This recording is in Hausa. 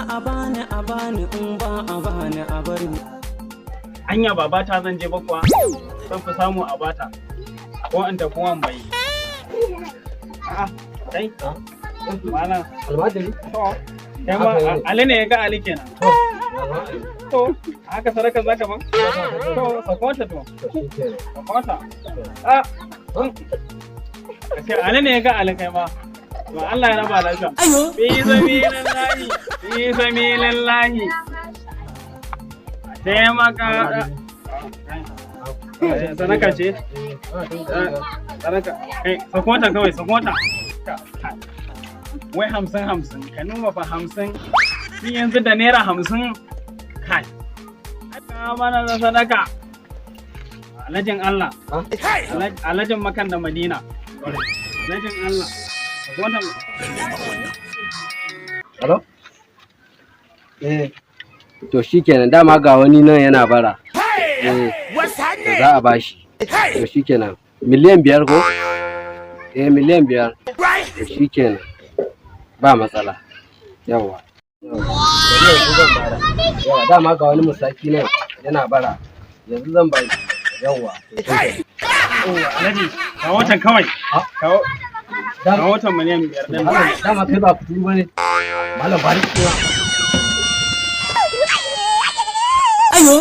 a bani in ba a bani a bari. Anya babata zan je bakwa zan fi samu a bata ko in tafi wan bai. A'a kai malam almajiri to kai ma Ali ne ya ga Ali kenan. To haka sadaka zaka man to sakwata to sakwata kace Ali ne ya ga Ali kai ma to Allah ya raba lafiya. Fi sabilillahi taimaka sadaka ce sadaka kai sakwata kawai sakwata wai 50 ka numa fa 50 ni yanzu da naira 50 kai aka mana da sadaka alajin Allah alajin makan da Madina alajin Allah sakwata hello to shikenan dama ga wani nan yana bara za a bashi to shikenan miliyan 5 ko miliyan 5 to shikenan ba matsala yawa dama ga wani musaki nan yana bara yanzu zan bai yawa alaji ka watan kawai ka watan miliyan 5 din dama kai ba kuturu bane malam bari kuma Ayo.